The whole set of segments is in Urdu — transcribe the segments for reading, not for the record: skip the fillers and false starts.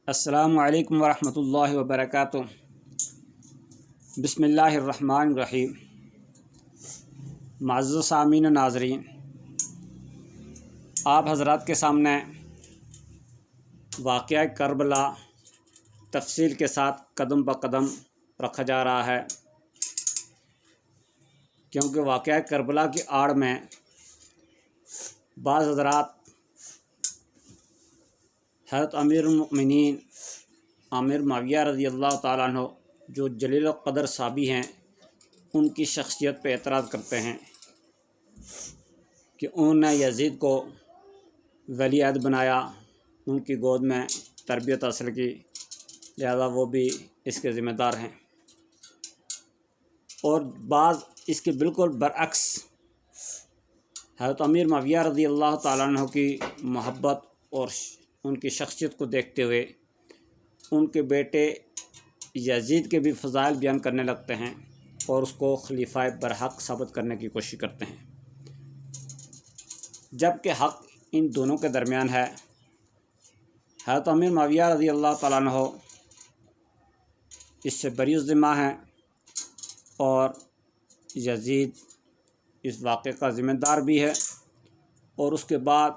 السلام علیکم ورحمۃ اللہ وبرکاتہ۔ بسم اللہ الرحمن الرحیم۔ معزز سامعین و ناظرین، آپ حضرات کے سامنے واقعہ کربلا تفصیل کے ساتھ قدم بہ قدم رکھا جا رہا ہے، کیونکہ واقعہ کربلا کی آڑ میں بعض حضرات حضرت امیر المؤمنین امیر معاویہ رضی اللہ تعالیٰ عنہ جو جلیل القدر صحابی ہیں، ان کی شخصیت پہ اعتراض کرتے ہیں کہ انہوں نے یزید کو ولی عہد بنایا، ان کی گود میں تربیت حاصل کی، لہذا وہ بھی اس کے ذمہ دار ہیں۔ اور بعض اس کے بالکل برعکس حضرت امیر معاویہ رضی اللہ تعالیٰ عنہ کی محبت اور ان کی شخصیت کو دیکھتے ہوئے ان کے بیٹے یزید کے بھی فضائل بیان کرنے لگتے ہیں اور اس کو خلیفہ برحق ثابت کرنے کی کوشش کرتے ہیں، جبکہ حق ان دونوں کے درمیان ہے۔ حضرت امیر معاویہ رضی اللہ تعالیٰ عنہ اس سے بری الذمہ ہیں اور یزید اس واقعے کا ذمہ دار بھی ہے، اور اس کے بعد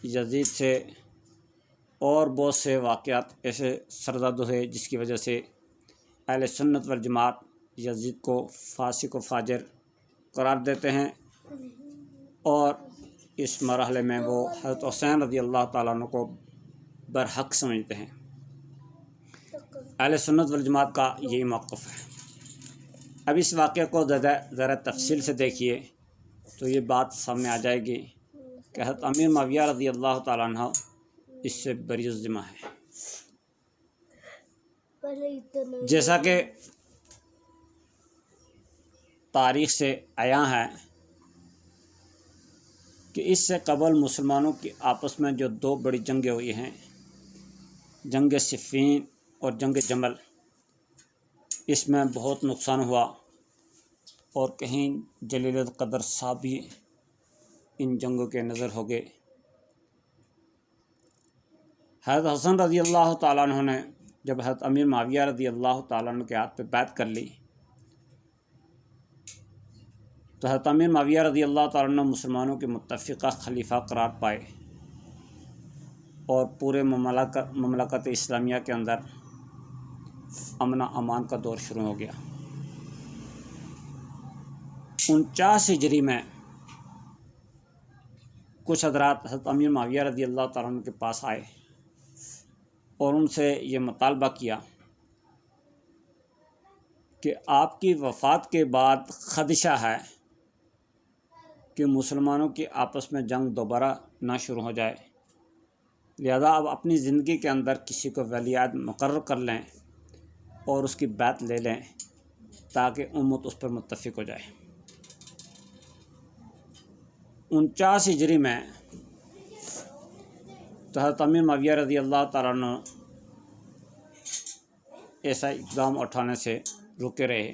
یزید سے اور بہت سے واقعات ایسے سرزد ہوئے جس کی وجہ سے اہل سنت والجماعت یزید کو فاسق و فاجر قرار دیتے ہیں، اور اس مرحلے میں وہ حضرت حسین رضی اللہ تعالیٰ عنہ کو برحق سمجھتے ہیں۔ اہل سنت والجماعت کا یہی موقف ہے۔ اب اس واقعے کو ذرا تفصیل سے دیکھیے تو یہ بات سامنے آ جائے گی کہ حضرت امیر معاویہ رضی اللہ تعالیٰ عنہ اس سے بری الذمہ ہے، جیسا کہ تاریخ سے عیاں ہے کہ اس سے قبل مسلمانوں کی آپس میں جو دو بڑی جنگیں ہوئی ہیں، جنگ صفین اور جنگ جمل، اس میں بہت نقصان ہوا اور کہیں جلیل القدر صحابی ان جنگوں کے نظر ہو گئے۔ حضرت حسن رضی اللہ تعالیٰ عنہ نے جب حضرت امیر معاویہ رضی اللہ تعالیٰ عنہ کے ہاتھ پہ بیعت کر لی تو حضرت امیر معاویہ رضی اللہ تعالیٰ عنہ مسلمانوں کے متفقہ خلیفہ قرار پائے اور پورے مملکت اسلامیہ کے اندر امن و امان کا دور شروع ہو گیا۔ 49 ہجری میں کچھ حضرات حضرت امیر معاویہ رضی اللہ تعالیٰ عنہ کے پاس آئے اور ان سے یہ مطالبہ کیا کہ آپ کی وفات کے بعد خدشہ ہے کہ مسلمانوں کی آپس میں جنگ دوبارہ نہ شروع ہو جائے، لہذا آپ اپنی زندگی کے اندر کسی کو ولی عہد مقرر کر لیں اور اس کی بیعت لے لیں تاکہ امت اس پر متفق ہو جائے۔ 49 ہجری میں تو حضرت امیر معاویہ رضی اللہ تعالیٰ عنہ ایسا اقدام اٹھانے سے رکے رہے۔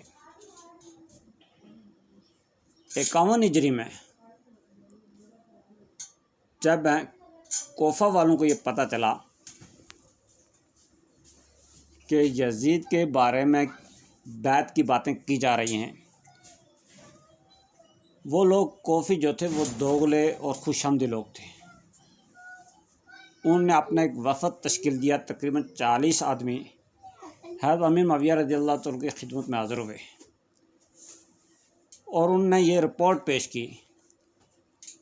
51 ہجری میں جب کوفہ والوں کو یہ پتہ چلا کہ یزید کے بارے میں بیعت کی باتیں کی جا رہی ہیں، وہ لوگ کوفی جو تھے وہ دوغلے اور خوش آمدی لوگ تھے۔ انہوں نے اپنا ایک وفد تشکیل دیا، تقریباً 40 آدمی حضرت امیر معاویہ رضی اللہ تعالیٰ کی خدمت میں حاضر ہوئے، اور انہوں نے یہ رپورٹ پیش کی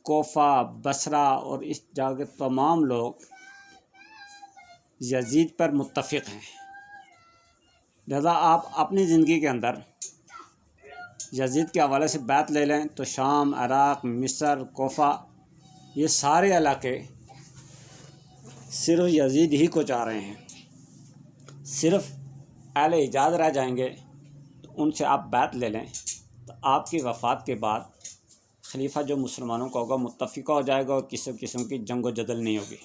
کوفہ، بصرہ اور اس جگہ کے تمام لوگ یزید پر متفق ہیں، لہذا آپ اپنی زندگی کے اندر یزید کے حوالے سے بیعت لے لیں تو شام، عراق، مصر، کوفہ، یہ سارے علاقے صرف یزید ہی کو چاہ رہے ہیں، صرف اہل حجاز رہ جائیں گے تو ان سے آپ بیعت لے لیں تو آپ کی وفات کے بعد خلیفہ جو مسلمانوں کا ہوگا متفقہ ہو جائے گا اور کسی قسم کی جنگ و جدل نہیں ہوگی۔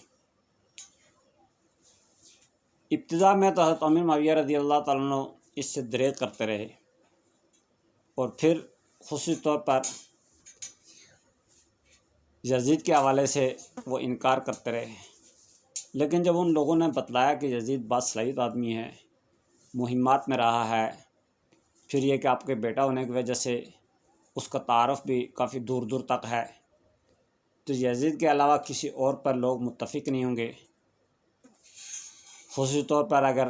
ابتدا میں تو حضرت امیر معاویہ رضی اللہ تعالیٰ عنہ اس سے دریغ کرتے رہے اور پھر خصوصی طور پر یزید کے حوالے سے وہ انکار کرتے رہے، لیکن جب ان لوگوں نے بتلایا کہ یزید باصلاحیت آدمی ہے، مہمات میں رہا ہے، پھر یہ کہ آپ کے بیٹا ہونے کی وجہ سے اس کا تعارف بھی کافی دور دور تک ہے، تو یزید کے علاوہ کسی اور پر لوگ متفق نہیں ہوں گے، خصوصی طور پر اگر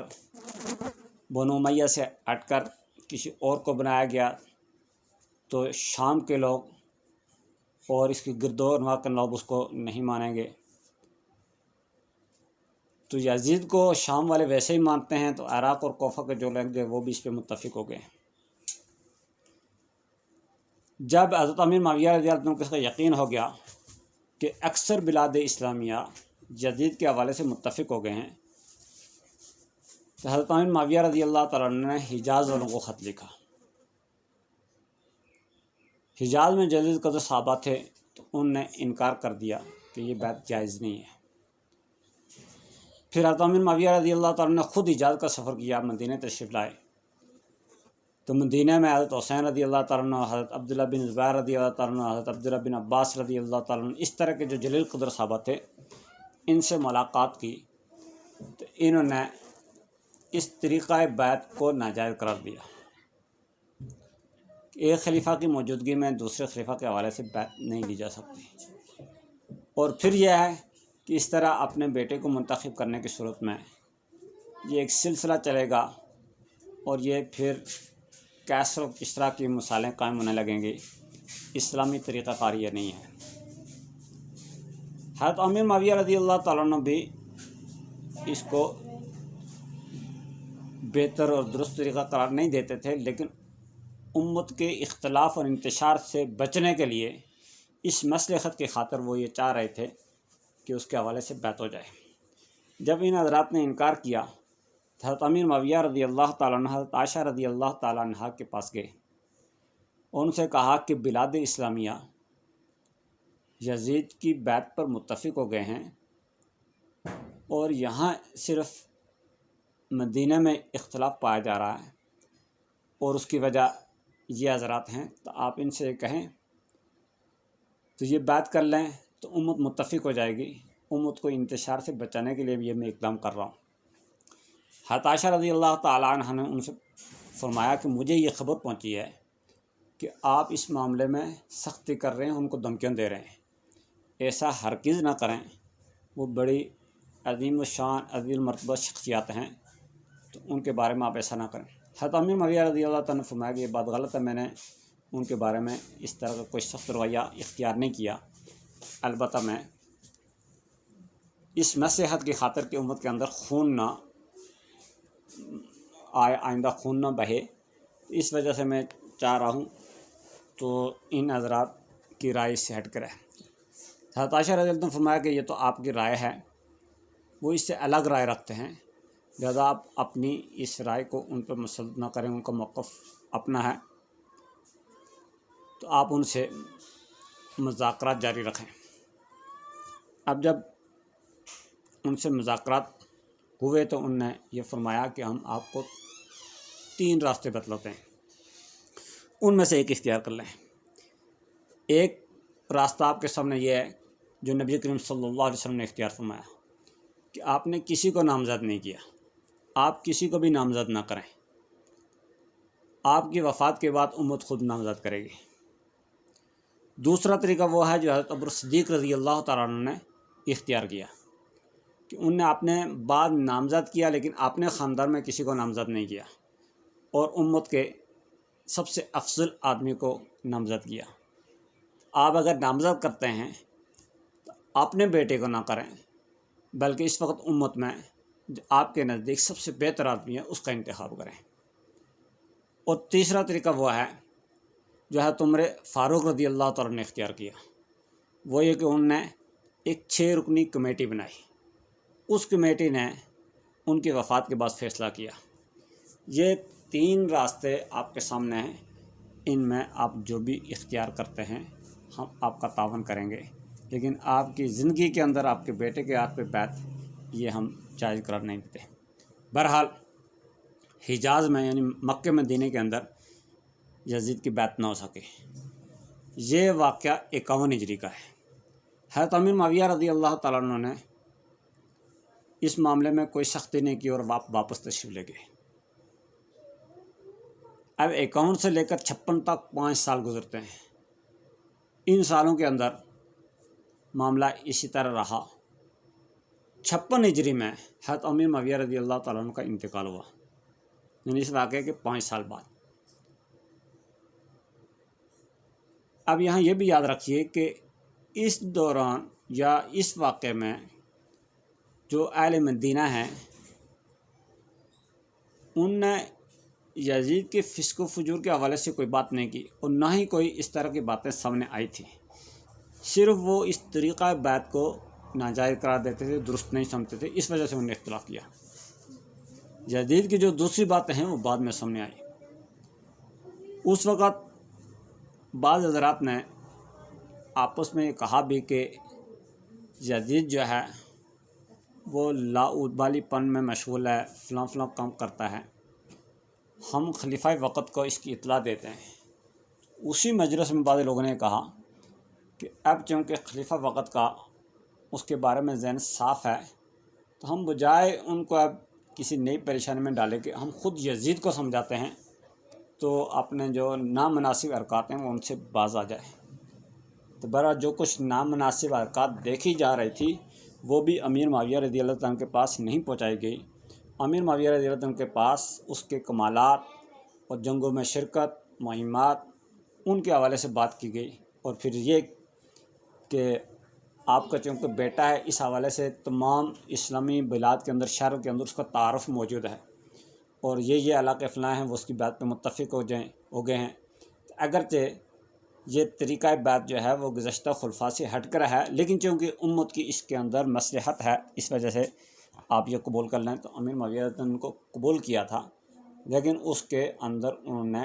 بنو امیہ سے ہٹ کر کسی اور کو بنایا گیا تو شام کے لوگ اور اس کی گرد و نواح کے لوگ اس کو نہیں مانیں گے۔ تو یزید کو شام والے ویسے ہی مانتے ہیں، تو عراق اور کوفہ کے جو لوگ وہ بھی اس پہ متفق ہو گئے۔ جب حضرت امیر معاویہ رضی اللہ عنہ کو اس کا یقین ہو گیا کہ اکثر بلاد اسلامیہ یزید کے حوالے سے متفق ہو گئے ہیں، تو حضرت امیر معاویہ رضی اللہ تعالیٰ عنہ نے حجاز والوں کو خط لکھا۔ حجاز میں جدید قدر صحابہ تھے، تو ان نے انکار کر دیا کہ یہ بات جائز نہیں ہے۔ پھر حضرت امیر معاویہ رضی اللہ تعالیٰ نے خود حجاز کا سفر کیا، مدینہ تشریف لائے، تو مدینہ میں حضرت حسین رضی اللہ تعالیٰ عنہ، حضرت عبداللہ بن زبیر رضی اللہ تعالیٰ عنہ، حضرت عبداللہ بن عباس رضی اللہ تعالیٰ عنہ، اس طرح کے جو جلیل قدر صحابہ تھے، ان سے ملاقات کی، تو انہوں نے اس طریقہ بیعت کو ناجائز قرار دیا۔ ایک خلیفہ کی موجودگی میں دوسرے خلیفہ کے حوالے سے بیعت نہیں دی جا سکتی، اور پھر یہ ہے کہ اس طرح اپنے بیٹے کو منتخب کرنے کی صورت میں یہ ایک سلسلہ چلے گا، اور یہ پھر کیسر و کسریٰ کی مثالیں قائم ہونے لگیں گی۔ اسلامی طریقہ کار یہ نہیں ہے۔ حضرت امیر معاویہ رضی اللہ تعالیٰ عنہ بھی اس کو بہتر اور درست طریقہ قرار نہیں دیتے تھے، لیکن امت کے اختلاف اور انتشار سے بچنے کے لیے اس مصلحت کی خاطر وہ یہ چاہ رہے تھے کہ اس کے حوالے سے بیعت ہو جائے۔ جب ان حضرات نے انکار کیا، حضرت امیر معاویہ رضی اللہ تعالیٰ عنہ حضرت عائشہ رضی اللہ تعالیٰ عنہ کے پاس گئے اور ان سے کہا کہ بلاد اسلامیہ یزید کی بیعت پر متفق ہو گئے ہیں، اور یہاں صرف مدینہ میں اختلاف پایا جا رہا ہے، اور اس کی وجہ یہ حضرات ہیں، تو آپ ان سے کہیں تو یہ بیعت کر لیں تو امت متفق ہو جائے گی۔ امت کو انتشار سے بچانے کے لیے بھی یہ میں اقدام کر رہا ہوں۔ حضرت عائشہ رضی اللہ تعالیٰ عنہ نے ان سے فرمایا کہ مجھے یہ خبر پہنچی ہے کہ آپ اس معاملے میں سختی کر رہے ہیں، ان کو دھمکیاں دے رہے ہیں، ایسا ہرگز نہ کریں، وہ بڑی عظیم الشان عظیم المرتبہ شخصیات ہیں، تو ان کے بارے میں آپ ایسا نہ کریں۔ حضرت امیر معاویہ رضی اللہ تعالیٰ نے فرمایا کہ یہ بات غلط ہے، میں نے ان کے بارے میں اس طرح کا کوئی سخت رویہ اختیار نہیں کیا، البتہ میں اس نصیحت کی خاطر کہ امت کے اندر خون نہ آئے، آئندہ خون نہ بہے، اس وجہ سے میں چاہ رہا ہوں تو ان حضرات کی رائے سے ہٹ کر ہے۔ حضرت عائشہ رضی اللہ عنہ نے فرمایا کہ یہ تو آپ کی رائے ہے، وہ اس سے الگ رائے رکھتے ہیں، لہذا آپ اپنی اس رائے کو ان پر مسلط نہ کریں، ان کا موقف اپنا ہے، تو آپ ان سے مذاکرات جاری رکھیں۔ اب جب ان سے مذاکرات ہوئے تو ان نے یہ فرمایا کہ ہم آپ کو 3 راستے بتلاتے ہیں، ان میں سے ایک اختیار کر لیں۔ ایک راستہ آپ کے سامنے یہ ہے جو نبی کریم صلی اللہ علیہ وسلم نے اختیار فرمایا کہ آپ نے کسی کو نامزد نہیں کیا، آپ کسی کو بھی نامزد نہ کریں، آپ کی وفات کے بعد امت خود نامزد کرے گی۔ دوسرا طریقہ وہ ہے جو حضرت ابو صدیق رضی اللہ تعالیٰ عنہ نے اختیار کیا کہ ان نے اپنے بعد نامزد کیا، لیکن اپنے خاندان میں کسی کو نامزد نہیں کیا، اور امت کے سب سے افضل آدمی کو نامزد کیا۔ آپ اگر نامزد کرتے ہیں تو اپنے بیٹے کو نہ کریں، بلکہ اس وقت امت میں جو آپ کے نزدیک سب سے بہتر آدمی ہے اس کا انتخاب کریں۔ اور تیسرا طریقہ وہ ہے جو ہے عمر فاروق رضی اللہ تعالیٰ نے اختیار کیا، وہ یہ کہ انہوں نے ایک 6 رکنی کمیٹی بنائی، اس کمیٹی نے ان کی وفات کے بعد فیصلہ کیا۔ یہ 3 راستے آپ کے سامنے ہیں، ان میں آپ جو بھی اختیار کرتے ہیں ہم آپ کا تعاون کریں گے، لیکن آپ کی زندگی کے اندر آپ کے بیٹے کے ہاتھ پہ بیعت یہ ہم جائز قرار نہیں دیتے۔ بہرحال حجاز میں یعنی مکہ مدینہ کے اندر یزید کی بیعت نہ ہو سکے۔ یہ واقعہ 51 ہجری کا ہے۔ حضرت امیر معاویہ رضی اللہ تعالیٰ عنہ نے اس معاملے میں کوئی سختی نہیں کی اور واپس تشریف لے گئے۔ اب 51 سے لے کر 56 تک 5 سال گزرتے ہیں۔ ان سالوں کے اندر معاملہ اسی طرح رہا۔ 56 ہجری میں حضرت امیر معاویہ رضی اللہ تعالیٰ عنہ کا انتقال ہوا، یعنی اس واقعے کے 5 سال بعد۔ اب یہاں یہ بھی یاد رکھیے کہ اس دوران یا اس واقعے میں جو اہل مدینہ ہیں ان نے یزید کے فسق و فجور کے حوالے سے کوئی بات نہیں کی، اور نہ ہی کوئی اس طرح کی باتیں سامنے آئی تھیں۔ صرف وہ اس طریقہ بیعت کو ناجائز قرار دیتے تھے، درست نہیں سمجھتے تھے، اس وجہ سے انہوں نے اختلاف کیا۔ یزید کی جو دوسری باتیں ہیں وہ بعد میں سامنے آئی۔ اس وقت بعض حضرات نے آپس میں یہ کہا بھی کہ یزید جو ہے وہ لاعبالی پن میں مشغول ہے، فلاں فلاں کام کرتا ہے، ہم خلیفہ وقت کو اس کی اطلاع دیتے ہیں۔ اسی مجلس میں بعض لوگوں نے کہا کہ اب چونکہ خلیفہ وقت کا اس کے بارے میں ذہن صاف ہے تو ہم بجائے ان کو اب کسی نئی پریشانی میں ڈالے کہ ہم خود یزید کو سمجھاتے ہیں تو اپنے جو نامناسب حرکات ہیں وہ ان سے باز آ جائے۔ تو برا جو کچھ نامناسب حرکات دیکھی جا رہی تھی وہ بھی امیر معاویہ رضی اللہ عنہ کے پاس نہیں پہنچائی گئی۔ امیر معاویہ رضی اللہ عنہ کے پاس اس کے کمالات اور جنگوں میں شرکت، مہمات، ان کے حوالے سے بات کی گئی، اور پھر یہ کہ آپ کا چونکہ بیٹا ہے اس حوالے سے تمام اسلامی بلاد کے اندر، شہروں کے اندر اس کا تعارف موجود ہے، اور یہ علاقے فلاں ہیں وہ اس کی بات پہ متفق ہو گئے ہیں۔ اگرچہ یہ طریقہ بات جو ہے وہ گزشتہ خلفاء سے ہٹ کر ہے، لیکن چونکہ امت کی اس کے اندر مصلحت ہے اس وجہ سے آپ یہ قبول کر لیں۔ تو امیر معاویہ نے ان کو قبول کیا تھا، لیکن اس کے اندر انہوں نے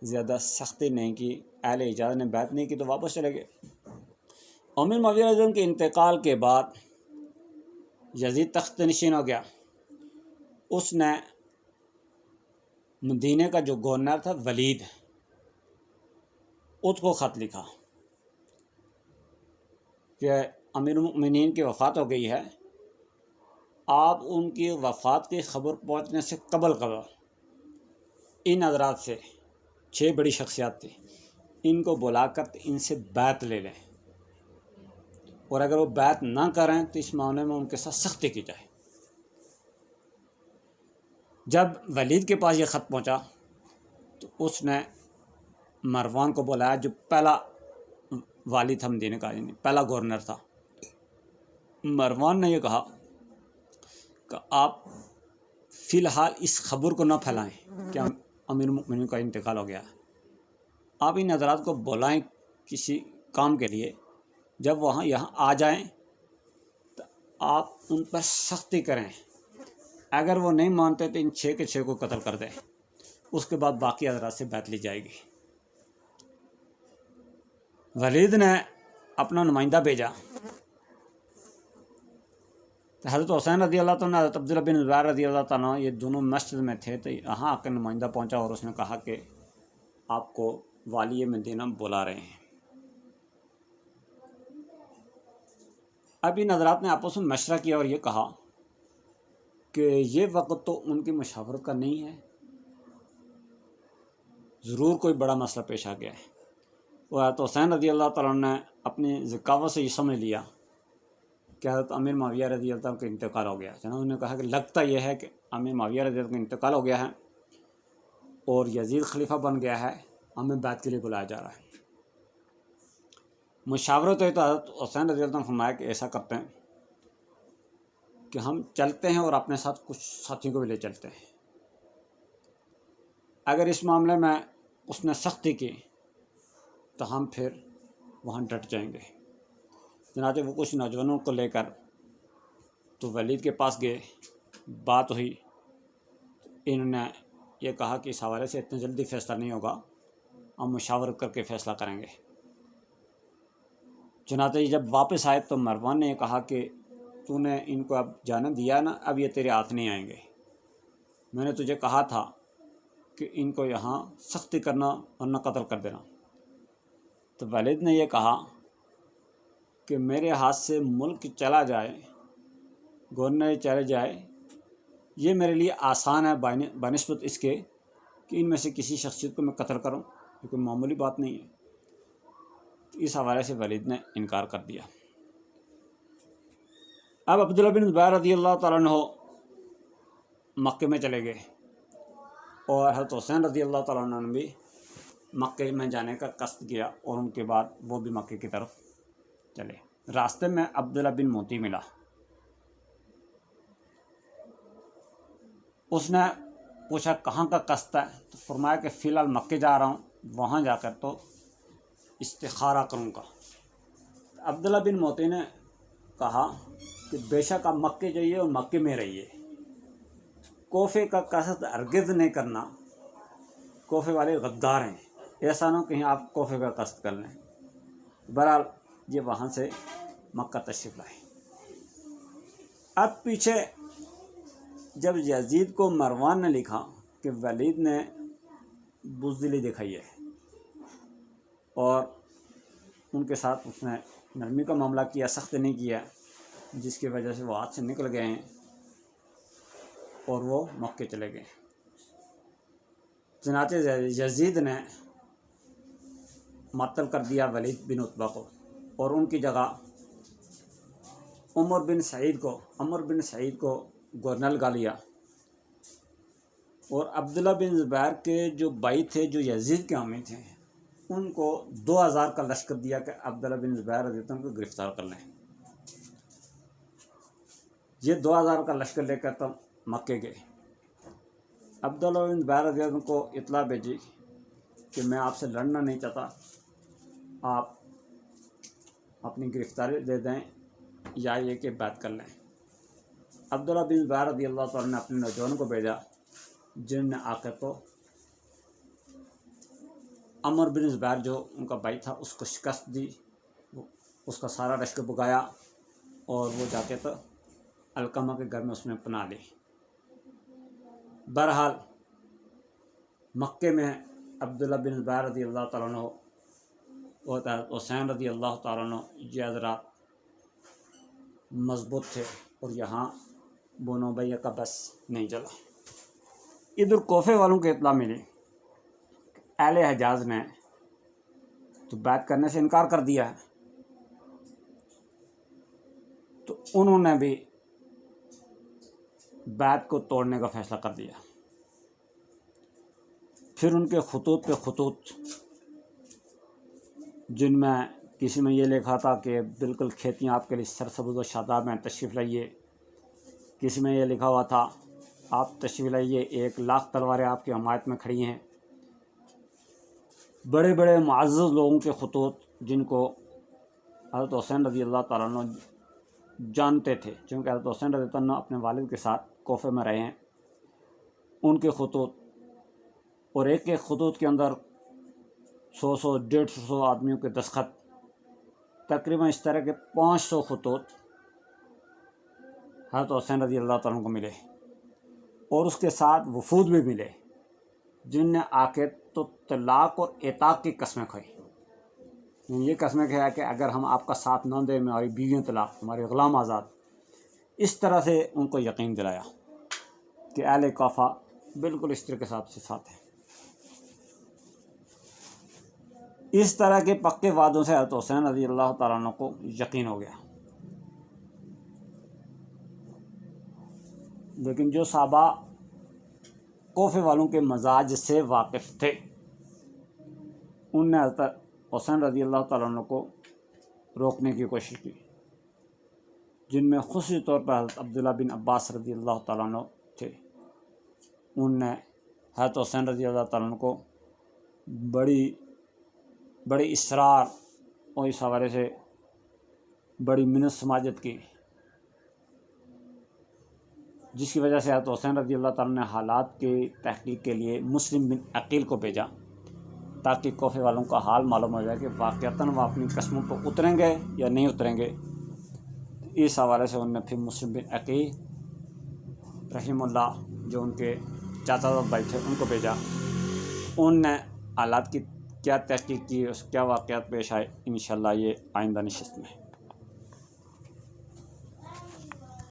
زیادہ سختی نہیں کی، اہل حجاز نے بیعت نہیں کی تو واپس چلے گئے۔ امیر معاویہ رضی اللہ عنہ کے انتقال کے بعد یزید تخت نشین ہو گیا۔ اس نے مدینہ کا جو گورنر تھا ولید، اس کو خط لکھا کہ امیر المؤمنین کی وفات ہو گئی ہے، آپ ان کی وفات کی خبر پہنچنے سے قبل ان حضرات سے 6 بڑی شخصیات تھیں، ان کو بلا کر ان سے بیعت لے لیں، اور اگر وہ بیعت نہ کریں تو اس معاملے میں ان کے ساتھ سختی کی جائے۔ جب ولید کے پاس یہ خط پہنچا تو اس نے مروان کو بلایا جو پہلا والی تھا مدینہ کا، یعنی پہلا گورنر تھا۔ مروان نے یہ کہا کہ آپ فی الحال اس خبر کو نہ پھیلائیں کہ امیر المؤمنین کا انتقال ہو گیا ہے، آپ ان حضرات کو بلائیں کسی کام کے لیے، جب یہاں آ جائیں تو آپ ان پر سختی کریں، اگر وہ نہیں مانتے تو ان 6 کے 6 کو قتل کر دیں، اس کے بعد باقی حضرات سے بیعت لی جائے گی۔ ولید نے اپنا نمائندہ بھیجا تو حضرت حسین رضی اللہ تعالیٰ، حضرت عبداللہ بن زبیر رضی اللہ تعالیٰ، یہ دونوں مسجد میں تھے، تو یہاں آ کے نمائندہ پہنچا اور اس نے کہا کہ آپ کو والی مدینہ بلا رہے ہیں۔ اب ان حضرات نے آپس میں مشورہ کیا اور یہ کہا کہ یہ وقت تو ان کی مشاورت کا نہیں ہے، ضرور کوئی بڑا مسئلہ پیش آ گیا ہے۔ اور حضرت حسین رضی اللہ تعالیٰ نے اپنی ذکاوت سے یہ سمجھ لیا کہ حضرت امیر معاویہ رضی اللہ عنہ کا انتقال ہو گیا ہے۔ انہوں نے کہا کہ لگتا یہ ہے کہ امیر معاویہ رضی اللہ عنہ کا انتقال ہو گیا ہے اور یزید خلیفہ بن گیا ہے، ہمیں بیعت کے لیے بلایا جا رہا ہے۔ مشاورت ہوئی تو حضرت حسین رضی اللہ عنہ نے فرمایا کہ ایسا کرتے ہیں کہ ہم چلتے ہیں اور اپنے ساتھ کچھ ساتھیوں کو بھی لے چلتے ہیں، اگر اس معاملے میں اس نے سختی کی تو ہم پھر وہاں ڈٹ جائیں گے۔ چنانچہ وہ کچھ نوجوانوں کو لے کر تو ولید کے پاس گئے، بات ہوئی، انہوں نے یہ کہا کہ اس حوالے سے اتنے جلدی فیصلہ نہیں ہوگا، ہم مشاورت کر کے فیصلہ کریں گے۔ چنانچہ جب واپس آئے تو مروان نے یہ کہا کہ تو نے ان کو اب جانے دیا نا، اب یہ تیرے ہاتھ نہیں آئیں گے، میں نے تجھے کہا تھا کہ ان کو یہاں سختی کرنا ورنہ قتل کر دینا۔ تو ولید نے یہ کہا کہ میرے ہاتھ سے ملک چلا جائے گورنر چلے جائے، یہ میرے لیے آسان ہے بنسبت اس کے کہ ان میں سے کسی شخصیت کو میں قتل کروں، یہ کوئی معمولی بات نہیں ہے۔ اس حوالے سے ولید نے انکار کر دیا۔ اب عبداللہ بن زبیر رضی اللہ تعالیٰ عنہ مکے میں چلے گئے، اور حضرت حسین رضی اللہ تعالیٰ عنہ نے بھی مکے میں جانے کا قصد کیا، اور ان کے بعد وہ بھی مکے کی طرف چلے۔ راستے میں عبداللہ بن موتی ملا، اس نے پوچھا کہاں کا قصد ہے، تو فرمایا کہ فی الحال مکے جا رہا ہوں، وہاں جا کر تو استخارہ کروں گا۔ عبداللہ بن موتی نے کہا کہ بے شک آپ مکے جائیے اور مکے میں رہیے، کوفے کا قصد ہرگز نہیں کرنا، کوفے والے غدار ہیں، ایسا نہ ہو کہیں آپ کوفے کا قصد کر لیں۔ بہرحال یہ وہاں سے مکہ تشریف لائے۔ اب پیچھے جب یزید کو مروان نے لکھا کہ ولید نے بزدلی دکھائی ہے اور ان کے ساتھ اس نے نرمی کا معاملہ کیا، سخت نہیں کیا، جس کی وجہ سے وہ ہاتھ سے نکل گئے ہیں اور وہ مکے چلے گئے، چنانچہ یزید نے معطل کر دیا ولید بن عتبہ کو، اور ان کی جگہ عمر بن سعید کو گورنر لگا لیا۔ اور عبداللہ بن زبیر کے جو بھائی تھے جو یزید کے حامی تھے، ان کو 2000 کا لشکر دیا کہ عبداللہ بن زبیر رضی اللہ عنہ کو گرفتار کر لیں۔ یہ 2000 کا لشکر لے کر تم مکے گئے۔ عبداللہ بن زبیر رضی اللہ عنہ کو اطلاع بھیجی کہ میں آپ سے لڑنا نہیں چاہتا، آپ اپنی گرفتاری دے دیں یا یہ کہ بیعت کر لیں۔ عبداللہ بن زبیر رضی اللہ تعالیٰ نے اپنے نوجوانوں کو بھیجا، جن نے آ کر تو عمر بن زبیر جو ان کا بھائی تھا اس کو شکست دی، اس کا سارا لشکر بگایا، اور وہ جا کے تو علقمہ کے گھر میں اس نے پناہ لی۔ بہرحال مکے میں عبداللہ بن زبیر رضی اللہ تعالیٰ عنہ اور حسین رضی اللہ تعالیٰ عنہ یہ حضرات مضبوط تھے، اور یہاں بونو بھیا کا بس نہیں چلا۔ ادھر کوفے والوں کو اطلاع ملی، اہل حجاز نے تو بیعت کرنے سے انکار کر دیا ہے، تو انہوں نے بھی بیعت کو توڑنے کا فیصلہ کر دیا۔ پھر ان کے خطوط پہ خطوط، جن میں کسی میں یہ لکھا تھا کہ بالکل کھیتیاں آپ کے لیے سرسبز و شاداب ہیں، تشریف لائیے، کسی میں یہ لکھا ہوا تھا آپ تشریف لائیے، 1,00,000 تلواریں آپ کی حمایت میں کھڑی ہیں۔ بڑے بڑے معزز لوگوں کے خطوط، جن کو حضرت حسین رضی اللہ تعالیٰ عنہ جانتے تھے، چونکہ حضرت حسین رضی اللہ عنہ اپنے والد کے ساتھ کوفے میں رہے ہیں، ان کے خطوط، اور ایک ایک خطوط کے اندر 100 150 آدمیوں کے دستخط، تقریباً اس طرح کے 500 خطوط حضرت حسین رضی اللہ تعالیٰ عنہ کو ملے، اور اس کے ساتھ وفود بھی ملے، جن نے آ کے تو طلاق اور اعتاق کی قسمیں کھائی، یہ قسمیں کھایا کہ اگر ہم آپ کا ساتھ نہ دیں، ہماری بیویاں طلاق، ہمارے غلام آزاد۔ اس طرح سے ان کو یقین دلایا کہ اہل کوفہ بالکل اس طرح کے ساتھ ہیں۔ اس طرح کے پکے وعدوں سے حضرت حسین رضی اللہ تعالیٰ عنہ کو یقین ہو گیا۔ لیکن جو صحابہ کوفے والوں کے مزاج سے واقف تھے، ان نے حضرت حسین رضی اللہ تعالیٰ عنہ کو روکنے کی کوشش کی، جن میں خصوصی طور پر حضرت عبداللہ بن عباس رضی اللہ تعالیٰ عنہ تھے۔ ان نے حضرت حسین رضی اللہ تعالیٰ عنہ کو بڑی اصرار اور اس حوالے سے بڑی منت سماجت کی، جس کی وجہ سے حضرت حسین رضی اللہ تعالیٰ نے حالات کی تحقیق کے لیے مسلم بن عقیل کو بھیجا، تاکہ کوفے والوں کا حال معلوم ہو جائے کہ واقعتاً وہ اپنی قسموں پر اتریں گے یا نہیں اتریں گے۔ اس حوالے سے انہوں نے پھر مسلم بن عقیل رحمہ اللہ، جو ان کے چاچا بھائی تھے، ان کو بھیجا۔ ان نے حالات کی کیا تحقیق کی، کیا واقعات پیش آئے، انشاءاللہ یہ آئندہ نشست میں ہے۔